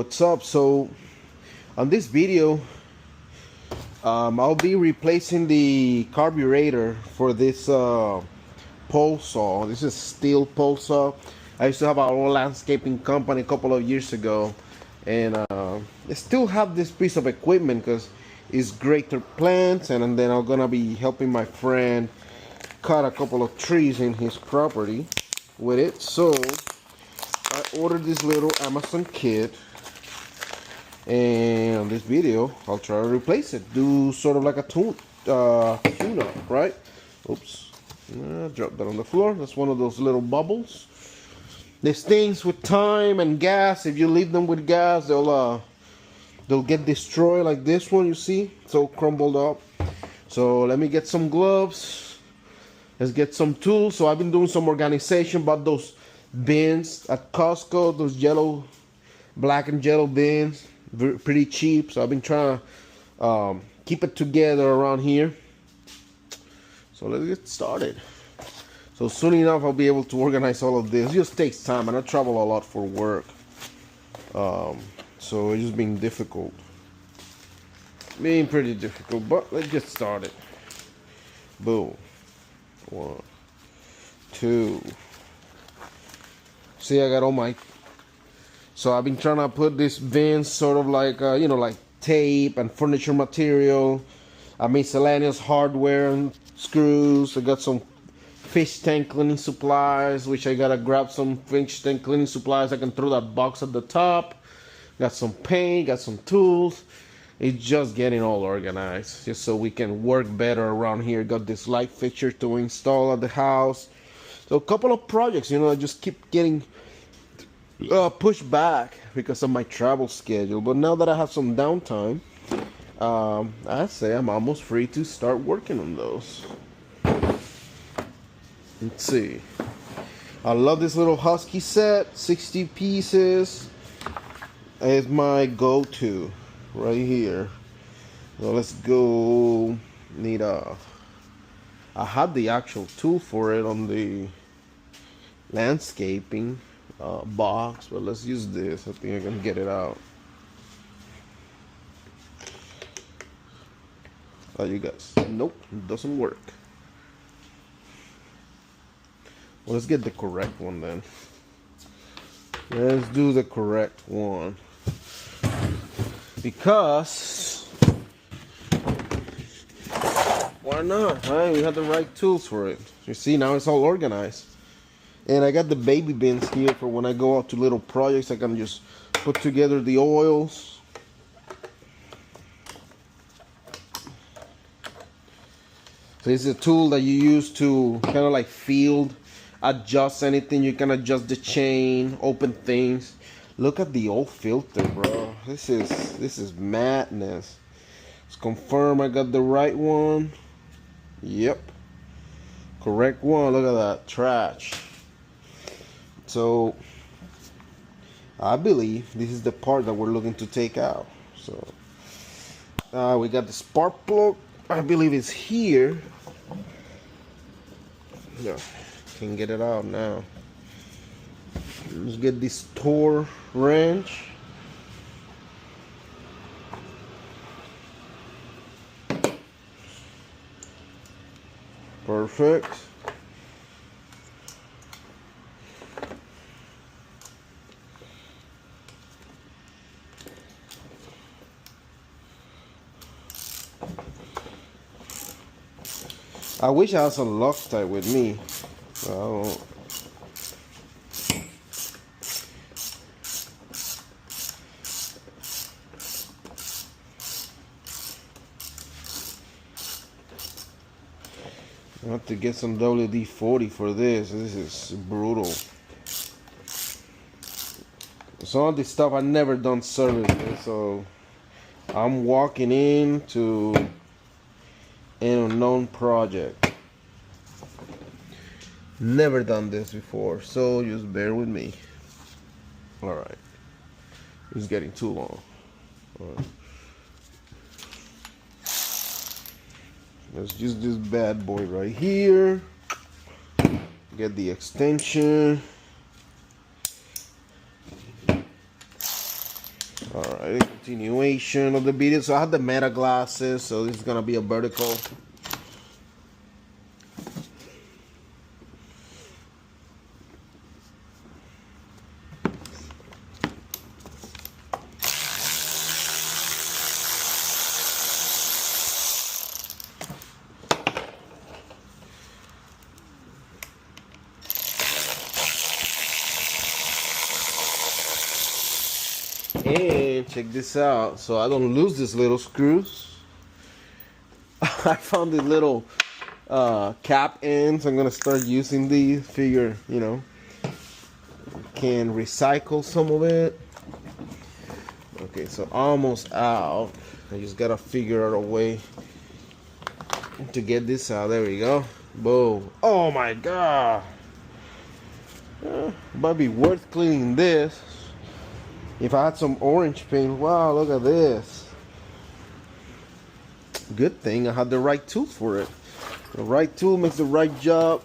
what's up? So on this video, I'll be replacing the carburetor for this pole saw. This is Stihl pole saw. I used to have our own landscaping company a couple of years ago, and I still have this piece of equipment because it's great to plants, and then I'm gonna be helping my friend cut a couple of trees in his property with it. So I ordered this little Amazon kit, and on this video I'll try to replace it, do sort of like a tune-up, right? Oops, drop that on the floor. That's one of those little bubbles. These things with time and gas, if you leave them with gas, they'll get destroyed, like this one, you see, so crumbled up. So let me get some gloves, let's get some tools. So I've been doing some organization, bought those bins at Costco, those yellow, black and yellow bins, pretty cheap. So I've been trying to keep it together around here. So let's get started. So soon enough I'll be able to organize all of this. It just takes time, and I travel a lot for work, so it's just been difficult, pretty difficult. But let's get started. Boom. 1, 2. See, I got all my, so I've been trying to put this bin sort of like like tape and furniture material, miscellaneous hardware and screws. I got some fish tank cleaning supplies, which I gotta grab some fish tank cleaning supplies. I can throw that box at the top. Got some paint, got some tools. It's just getting all organized, just so we can work better around here. Got this light fixture to install at the house. So a couple of projects, I just keep getting pushed back because of my travel schedule. But now that I have some downtime, I'd say I'm almost free to start working on those. Let's see. I love this little Husky set, 60 pieces. It's my go-to right here. So let's go. I had the actual tool for it on the landscaping box, but let's use this. I think I can get it out. Oh, you guys, nope, it doesn't work. Well, let's get the correct one then. Let's do the correct one, because why not, right? We have the right tools for it. You see, now it's all organized. And I got the baby bins here for when I go out to little projects. I can just put together the oils. So it's a tool that you use to kind of like field adjust anything. You can adjust the chain, open things. Look at the old filter, bro. This is madness. Let's confirm I got the right one. Yep, correct one. Look at that trash. So I believe this is the part that we're looking to take out. So we got the spark plug. I believe it's here. Yeah, can get it out now. Let's get this Torx wrench. Perfect. I wish I had some Loctite with me. I don't. I have to get some WD-40 for this. This is brutal. Some of this stuff I never done service, so I'm walking into an unknown project. Never done this before, so just bear with me. Alright, it's getting too long. Alright. Let's use this bad boy right here. Get the extension. Alright, continuation of the video. So I have the Meta glasses, so this is gonna be a vertical. And check this out, so I don't lose these little screws. I found the little cap ends. I'm gonna start using these. Figure, you know, can recycle some of it. Okay, so almost out. I just gotta figure out a way to get this out. There we go. Boom. Oh my god. Might be worth cleaning this. If I had some orange paint, wow, look at this. Good thing I had the right tool for it. The right tool makes the right job.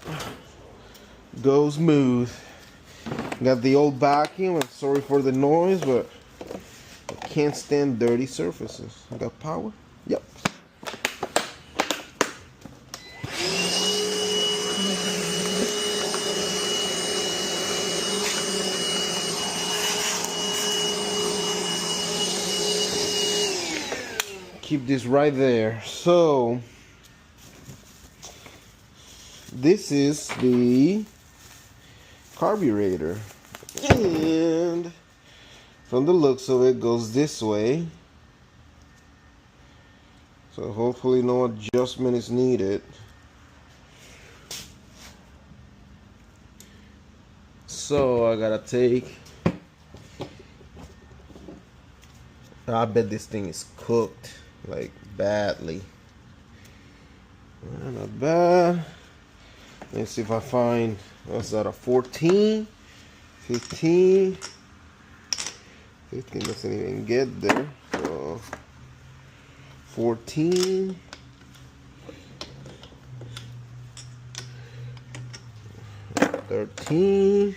Go smooth. Got the old vacuum. I'm sorry for the noise, but I can't stand dirty surfaces. I got power? Yep. Keep this right there. So this is the carburetor, and from the looks of it goes this way, so hopefully no adjustment is needed. So I gotta take, I bet this thing is cooked like badly. Not bad. Let's see if I find, what's that, a 14, 15. 15 doesn't even get there. So 14. $13.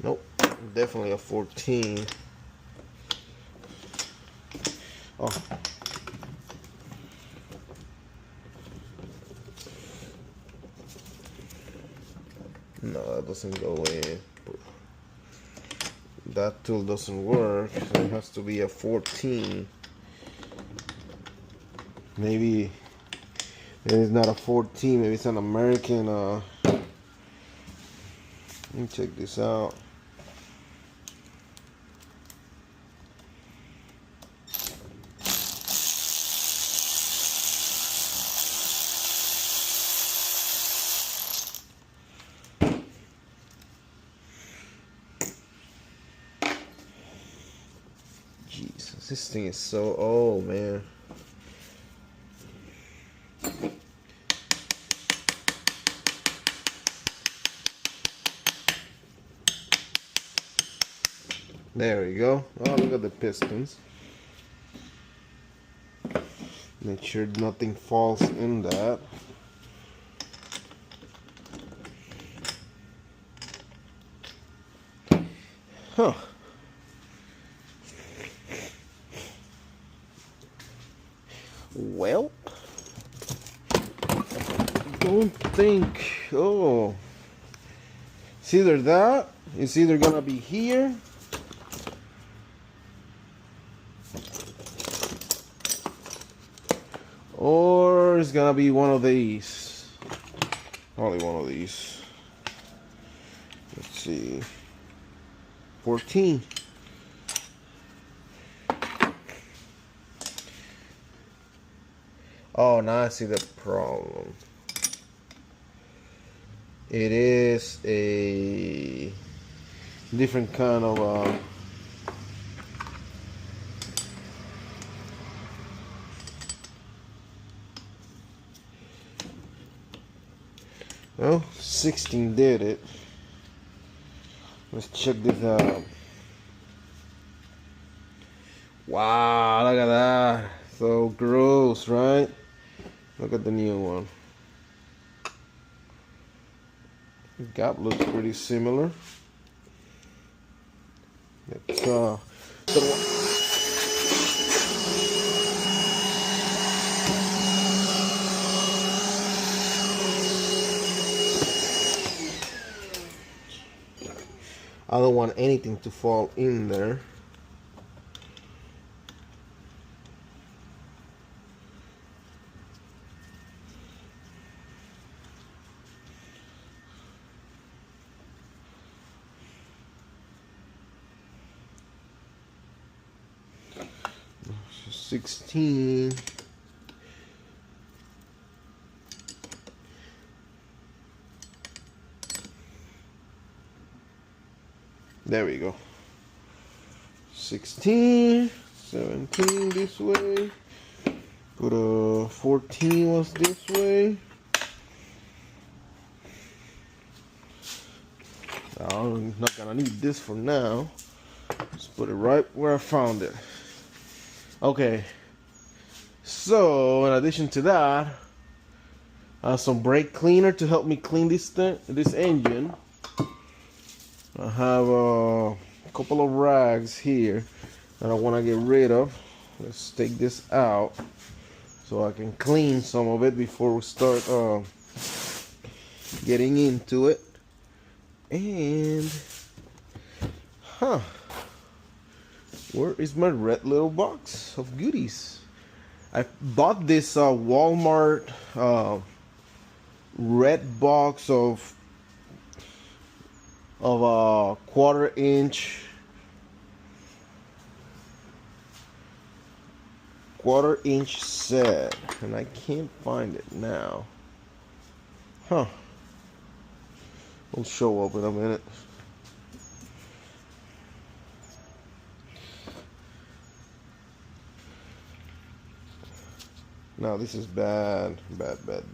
Nope, definitely a 14. Oh. No, that doesn't go in. That tool doesn't work, so it has to be a 14. Maybe it's not a 14, maybe it's an American. Let me check this out. Jesus, this thing is so old, man. There we go. Oh, look at the pistons. Make sure nothing falls in that. Huh. Well, don't think. Oh, it's either that. It's either gonna be here. Or it's gonna be one of these. Probably one of these. Let's see. 14. Oh, now I see the problem. It is a different kind of well, 16 did it. Let's check this out. Wow, look at that. So gross, right? Look at the new one. The gap looks pretty similar. Let's I don't want anything to fall in there. So 16. There we go. 16, 17 this way. Put a 14 was this way. I'm not gonna need this for now. Just put it right where I found it. Okay. So in addition to that, some brake cleaner to help me clean this engine. I have a couple of rags here that I want to get rid of. Let's take this out so I can clean some of it before we start getting into it. And where is my red little box of goodies? I bought this Walmart red box of a quarter-inch set, and I can't find it now. It'll show up in a minute. Now this is bad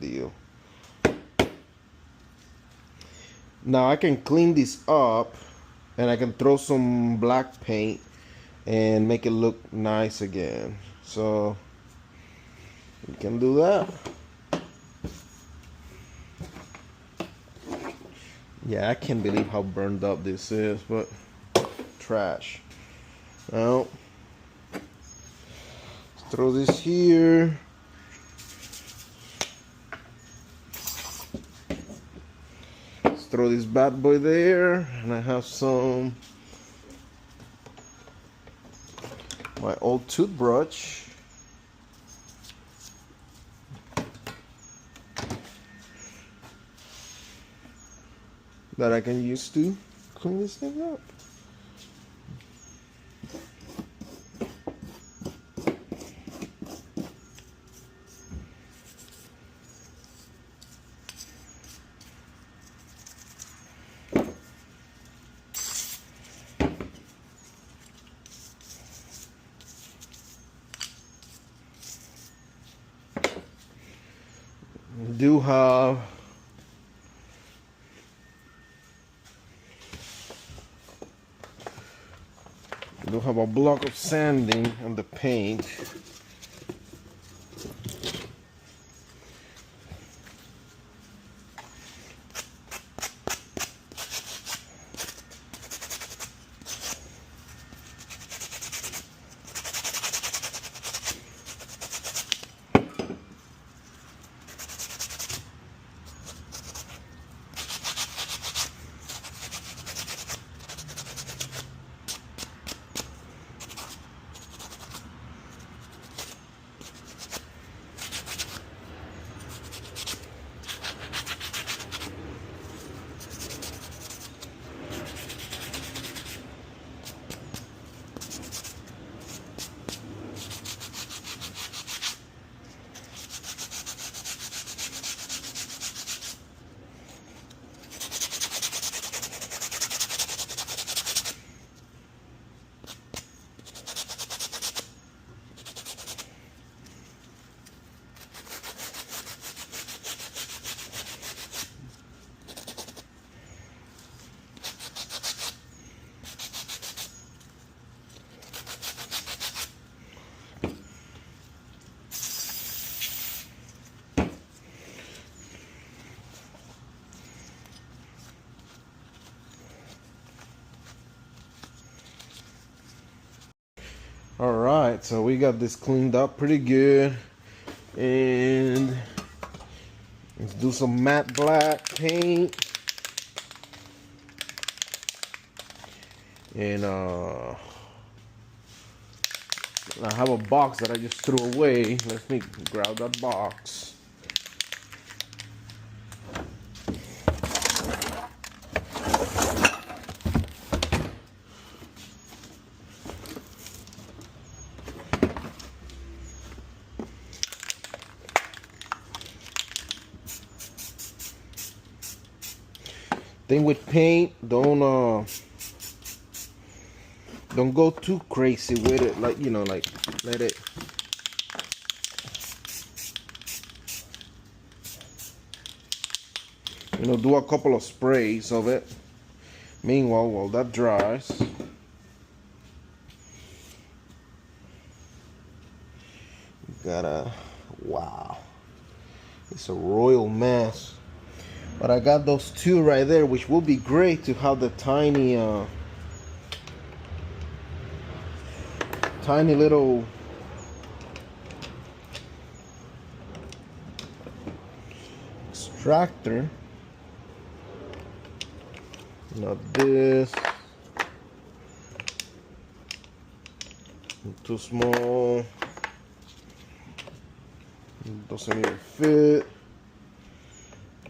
deal. Now I can clean this up and I can throw some black paint and make it look nice again. So we can do that. Yeah, I can't believe how burned up this is, but trash. Now let's throw this here. Throw this bad boy there, and I have some my old toothbrush that I can use to clean this thing up. Do have a block of sanding on the paint. All right, so we got this cleaned up pretty good, and let's do some matte black paint. And I have a box that I just threw away. Let me grab that box. Thing with paint, don't go too crazy with it. Like, you know, like let it. You know, do a couple of sprays of it. Meanwhile, while that dries, you gotta, wow, it's a royal mess. But I got those two right there, which will be great to have the tiny little extractor. Not this. Too small. Doesn't even fit.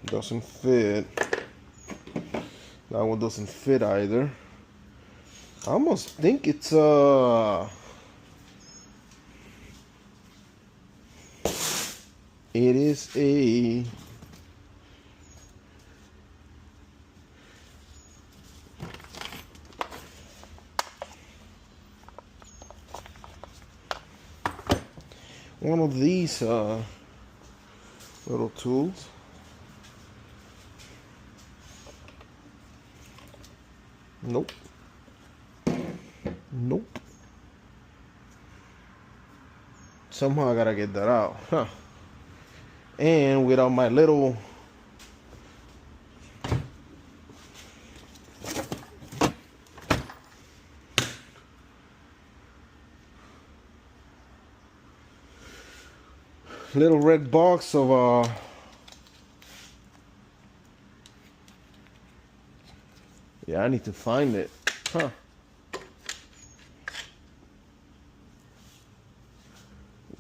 Doesn't fit. That one doesn't fit either. I almost think it's it is a one of these little tools. Nope. Nope. Somehow I gotta get that out. Huh. And without my little red box of yeah, I need to find it. Huh.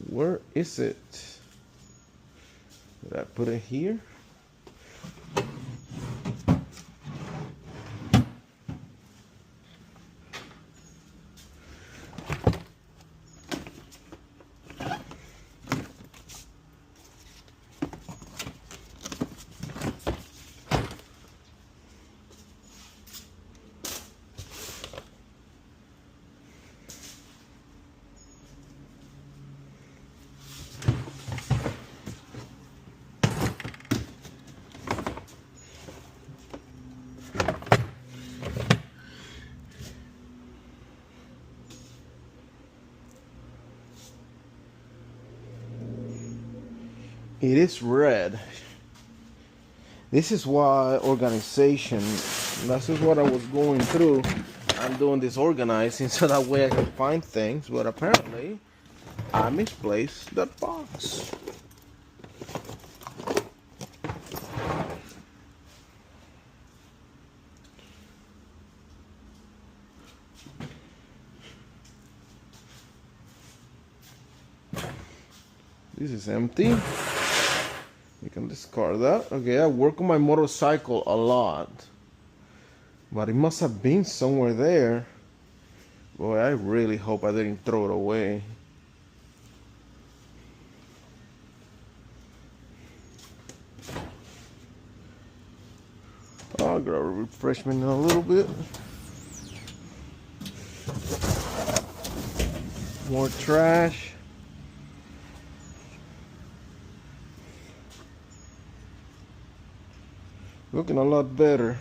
Where is it? Did I put it here? It is red. This is why organization, this is what I was going through. I'm doing this organizing so that way I can find things, but apparently I misplaced that box. This is empty. You can discard that. Okay, I work on my motorcycle a lot, but it must have been somewhere there. Boy, I really hope I didn't throw it away. I'll grab a refreshment in a little bit. More trash. Looking a lot better.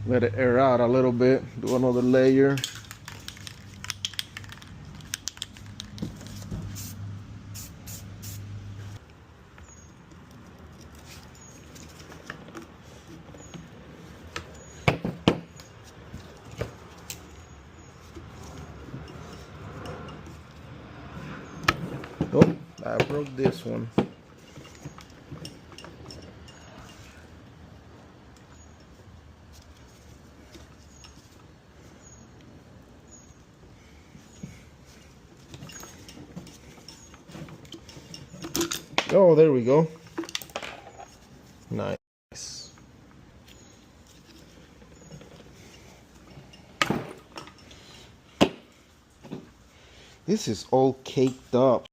Let it air out a little bit. Do another layer. broke this one. Oh, there we go. Nice. This is all caked up.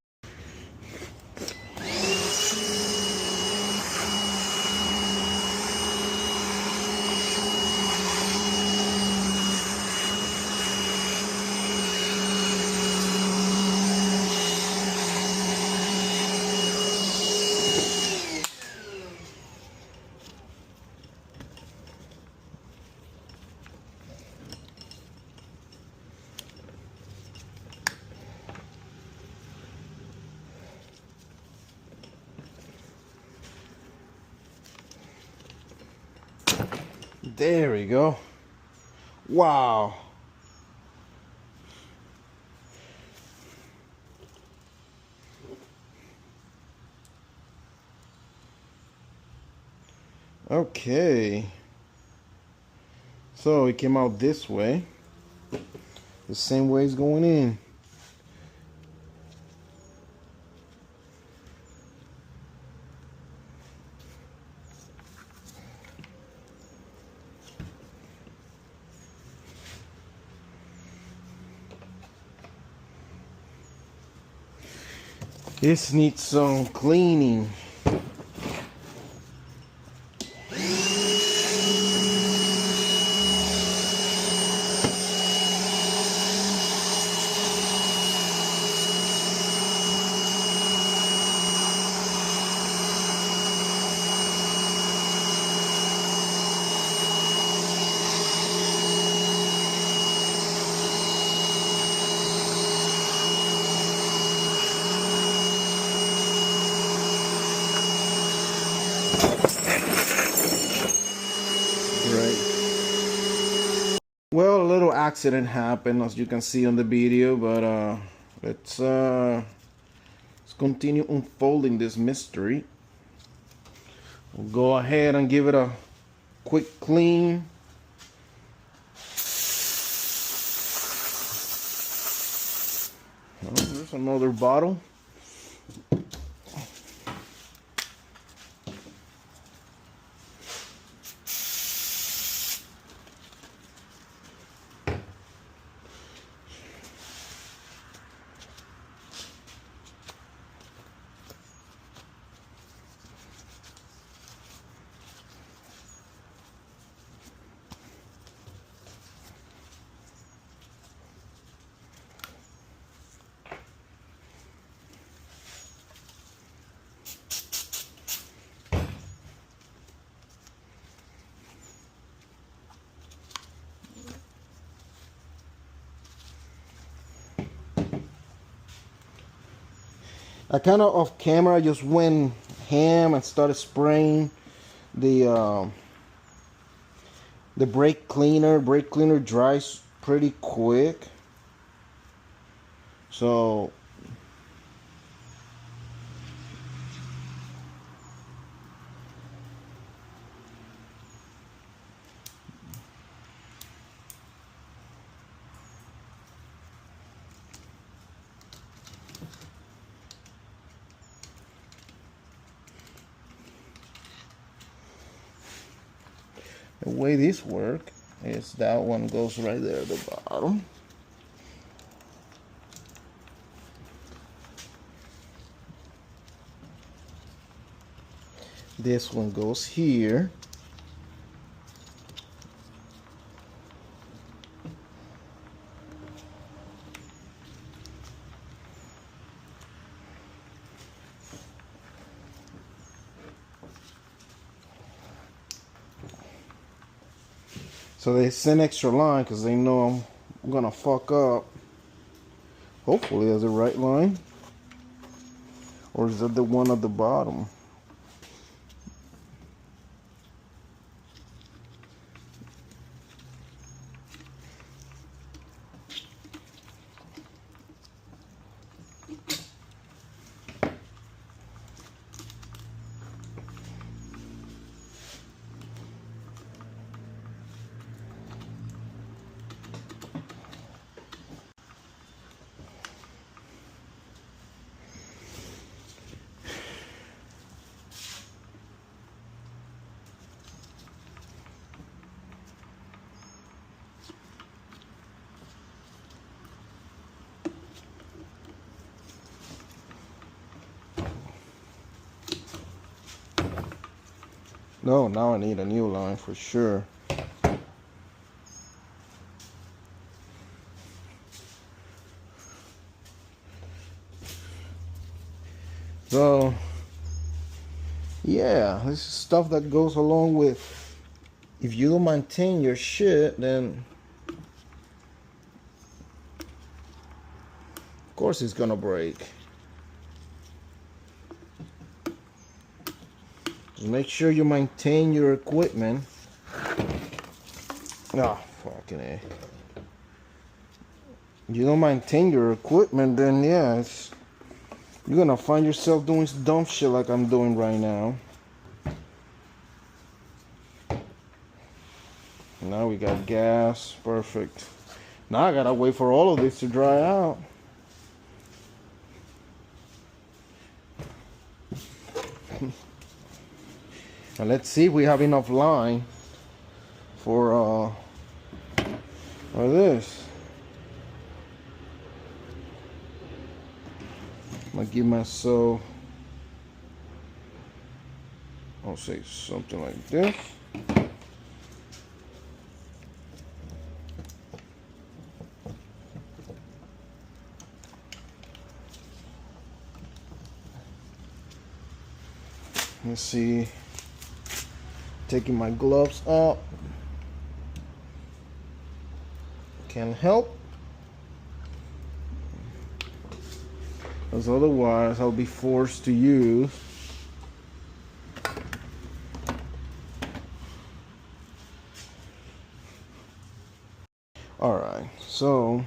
There we go. Wow. Okay. So it came out this way. The same way it's going in. This needs some cleaning. Well, a little accident happened, as you can see on the video, but let's continue unfolding this mystery. We'll go ahead and give it a quick clean. Oh, there's another bottle. I kind of off camera just went ham and started spraying the brake cleaner. Brake cleaner dries pretty quick, so the way this works is that one goes right there at the bottom. This one goes here. So they send extra line because they know I'm gonna fuck up. Hopefully that's the right line. Or is that the one at the bottom? No, now I need a new line for sure. So, yeah, this is stuff that goes along with, if you don't maintain your shit, then of course it's gonna break. Just make sure you maintain your equipment. Ah, fucking A. If you don't maintain your equipment, then yeah, you're gonna find yourself doing dumb shit like I'm doing right now. Now we got gas, perfect. Now I gotta wait for all of this to dry out. And let's see if we have enough line for this. I'm gonna give myself, I'll say something like this. Let's see, taking my gloves up can help, because otherwise I'll be forced to use alright, so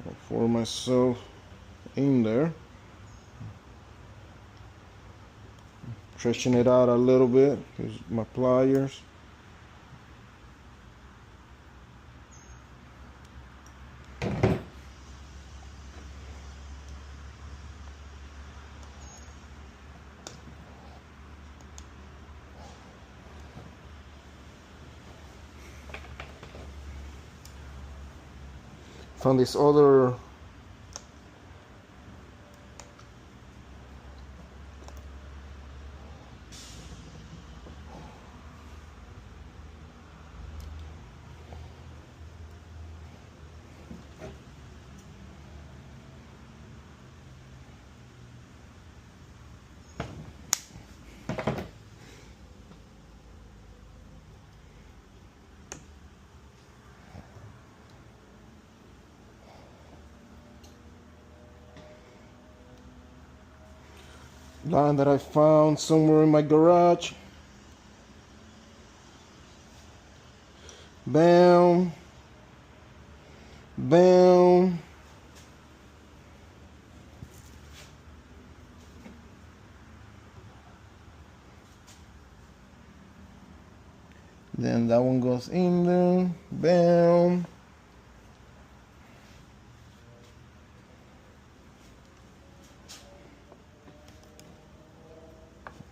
I'll pour myself in there, stretching it out a little bit. Here's my pliers. Found this other line that I found somewhere in my garage. Bam, bam. Then that one goes in there, bam.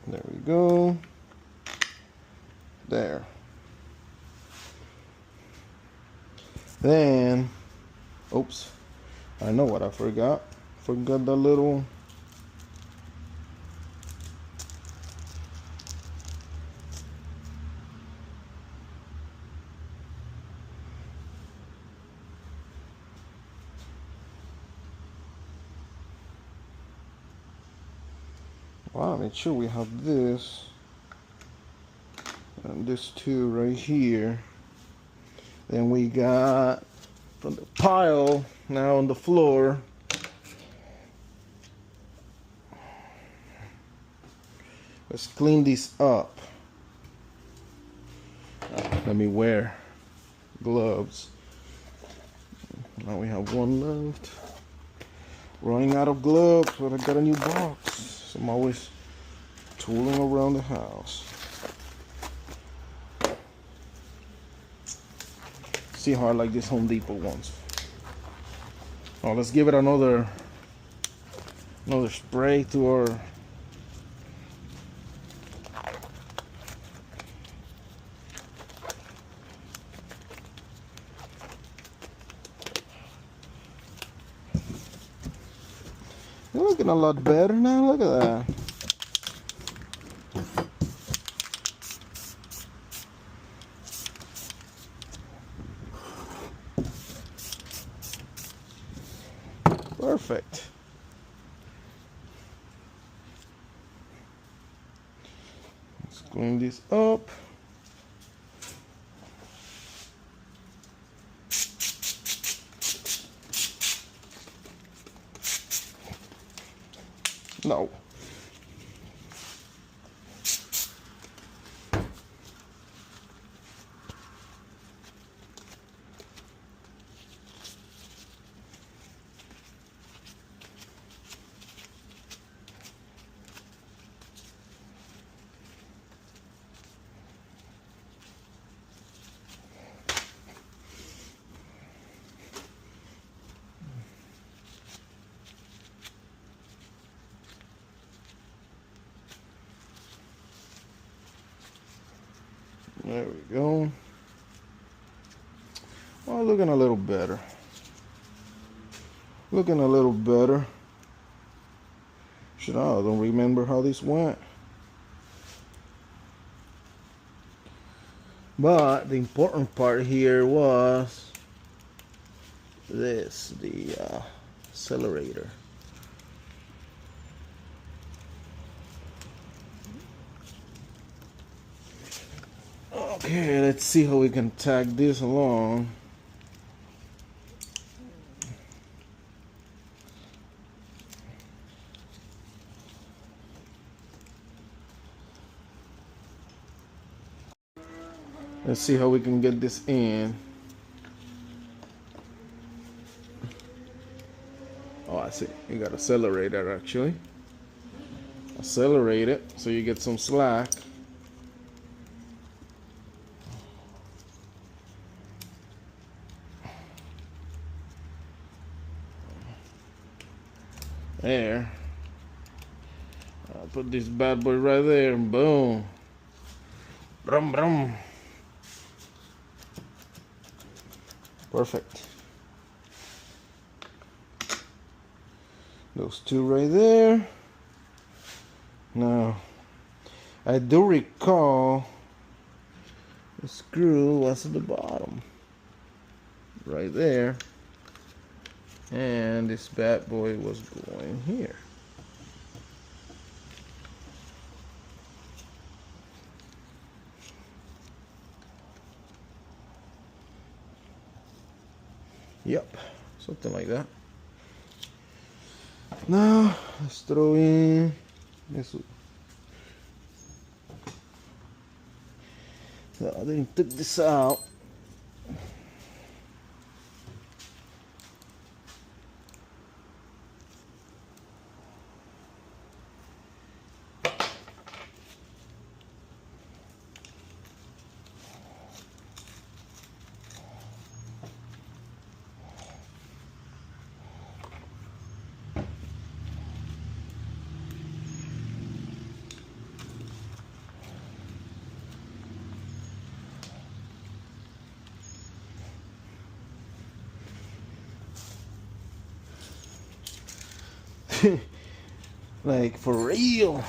There we go. There. Then, oops, I know what I forgot. Forgot the little wow, make sure we have this and this too right here. Then we got from the pile now on the floor. Let's clean this up. Let me wear gloves. Now we have one left. Running out of gloves, but I got a new box. So I'm always tooling around the house. See how I like this Home Depot ones. Oh, let's give it another spray to our looking a lot better now. Look at that. Perfect. Let's clean this up. No. There we go. Well, looking a little better. Looking a little better. Shit, I don't remember how this went. But the important part here was this, the accelerator. Okay, let's see how we can tag this along. Let's see how we can get this in. Oh, I see. You got to accelerate it actually. Accelerate it so you get some slack. There. I'll put this bad boy right there and boom. Brum brum. Perfect. Those two right there. Now, I do recall the screw was at the bottom. Right there. And this bad boy was going here. Yep, something like that. Now, let's throw in this. So I didn't take this out. Like for real.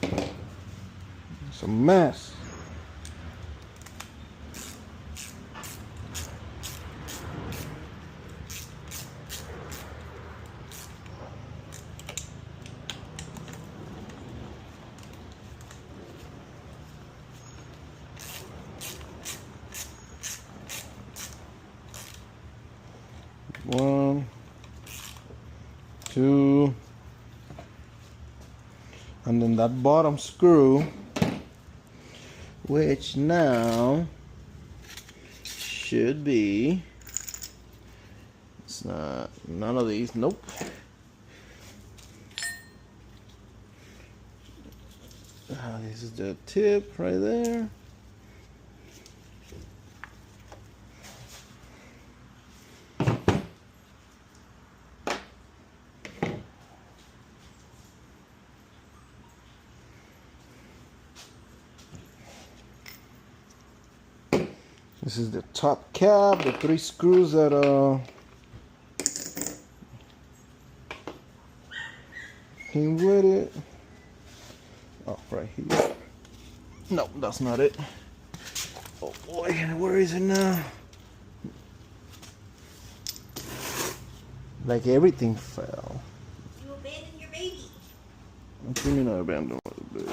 It's a mess. One, two, and then that bottom screw, which now should be, it's not, none of these, nope. This is the tip right there. This is the top cap, the 3 screws that came with it. Oh, right here. No, that's not it. Oh boy, where is it now? Like everything fell. You abandoned your baby. What do you mean I abandoned my baby?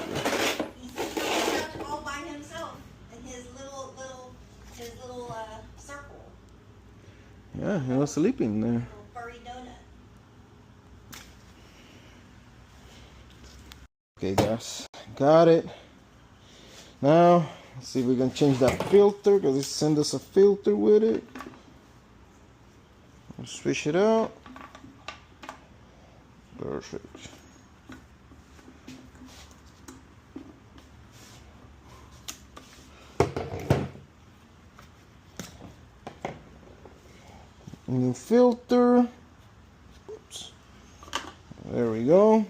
He's out all by himself in his little circle. Yeah, he was sleeping there. Little furry donut. Okay, guys, got it. Now, let's see if we can change that filter because it sent us a filter with it. Let's switch it out. Perfect. New filter. Oops. There we go.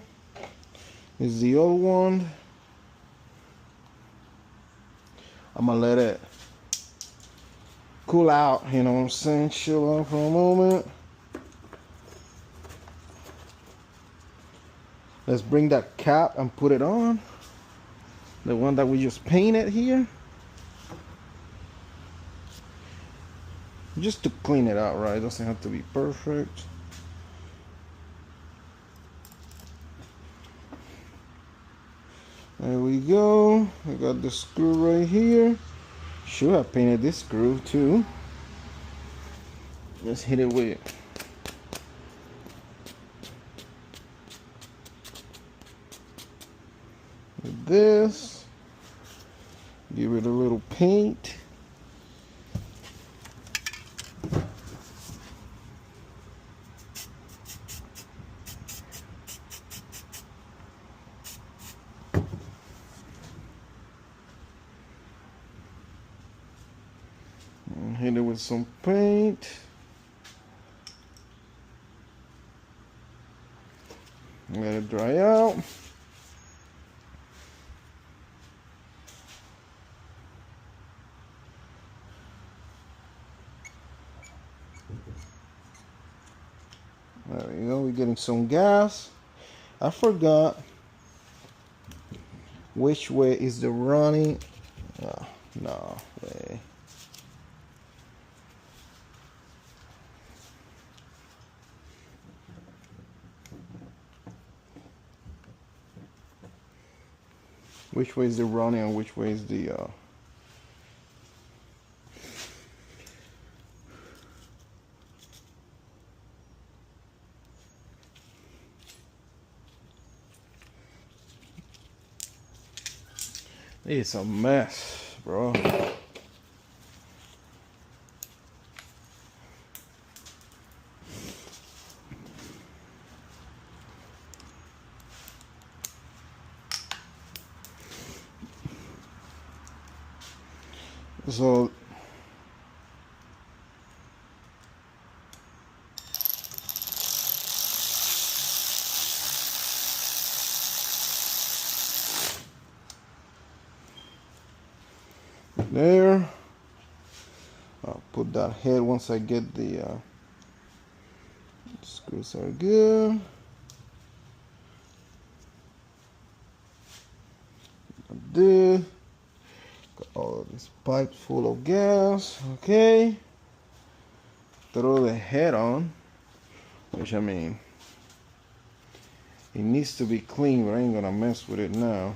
This is the old one. I'm gonna let it cool out, you know what I'm saying? Chill out for a moment. Let's bring that cap and put it on. The one that we just painted here. Just to clean it out, right? It doesn't have to be perfect. There we go. I got the screw right here. Should have painted this screw too. Let's hit it with this. Give it a little paint. And hit it with some paint. Let it dry out. There we go, we're getting some gas. I forgot which way is the running. Oh, no way. Which way is the running and which way is the It's a mess, bro. So there, I'll put that head once I get the screws are good. Got all of this pipe full of gas. Okay, throw the head on, which I mean, it needs to be clean, but I ain't gonna mess with it now.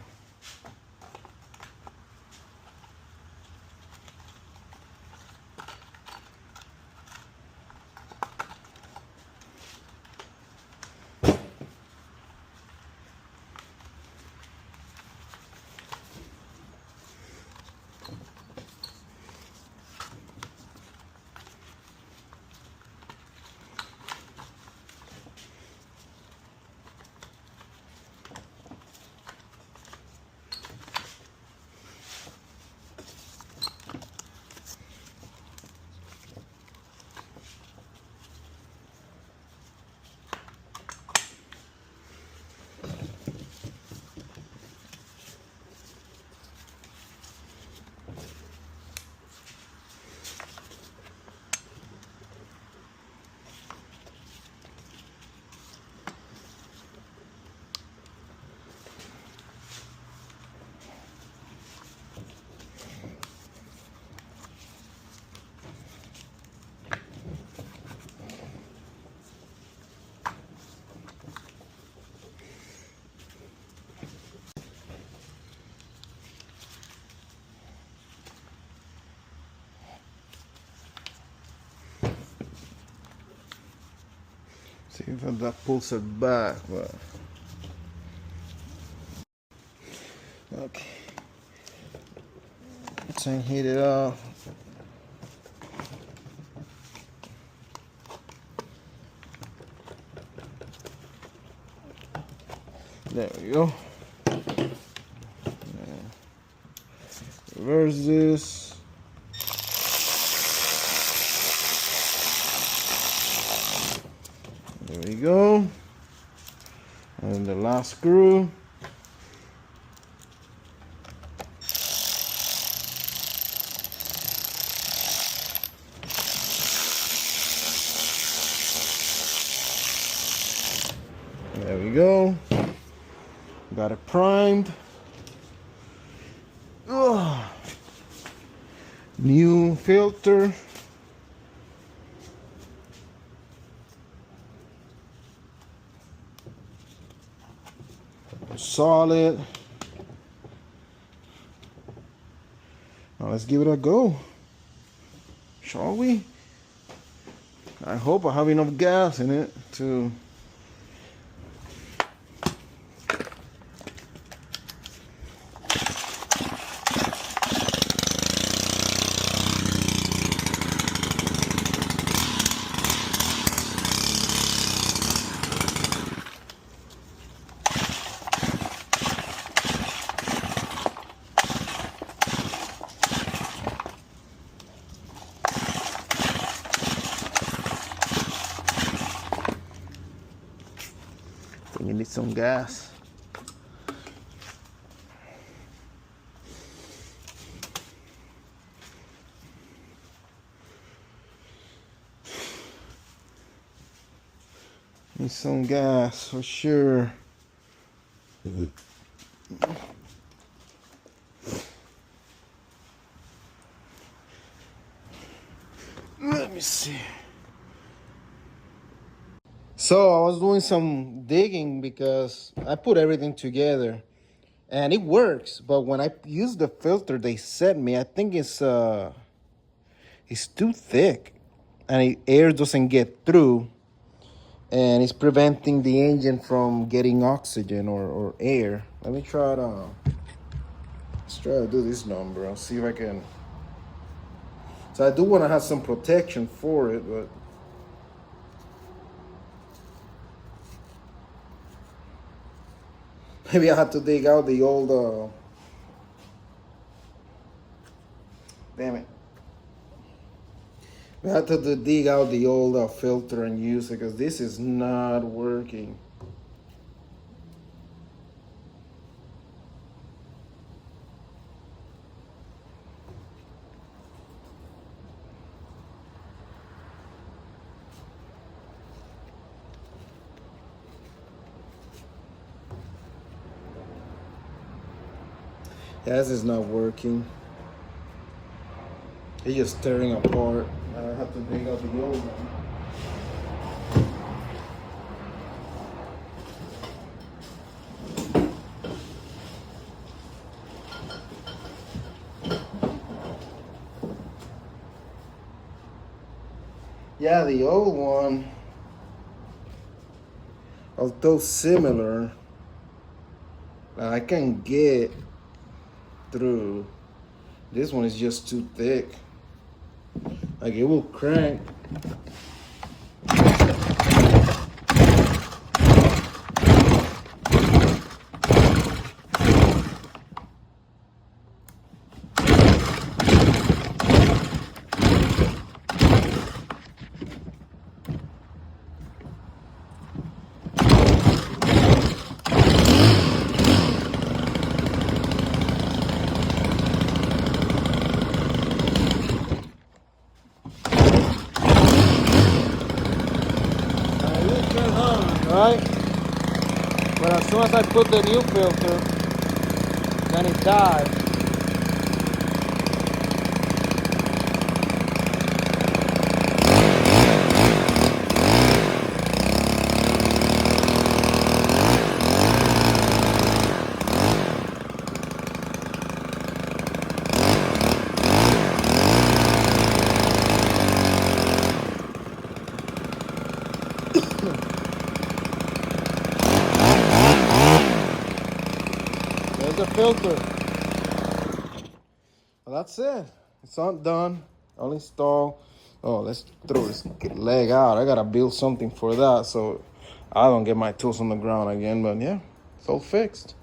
See if that pulls it back, but okay. Let's heat it up. There we go. Reverse this. There we go. And the last screw. There we go. Got it primed. Ugh. New filter. Solid. Now let's give it a go. Shall we? I hope I have enough gas in it to you need some gas. Need some gas for sure. Let me see. So I was doing some digging because I put everything together and it works, but when I use the filter they sent me, I think it's too thick and air doesn't get through, and it's preventing the engine from getting oxygen or air. Let me try to do this number. I'll see if I can. So I do want to have some protection for it, but maybe I have to dig out the old, damn it. I have to dig out the old filter and use it because this is not working. Yeah, this is not working. It's just tearing apart. I have to dig out the old one. Yeah, the old one, although similar, I can get through. This one is just too thick. Like it will crank. Right? But as soon as I put the new filter, then it died. There's the filter. Well, that's it. It's all done. I'll install. Oh, let's throw this leg out. I gotta build something for that so I don't get my tools on the ground again. But yeah, it's all fixed.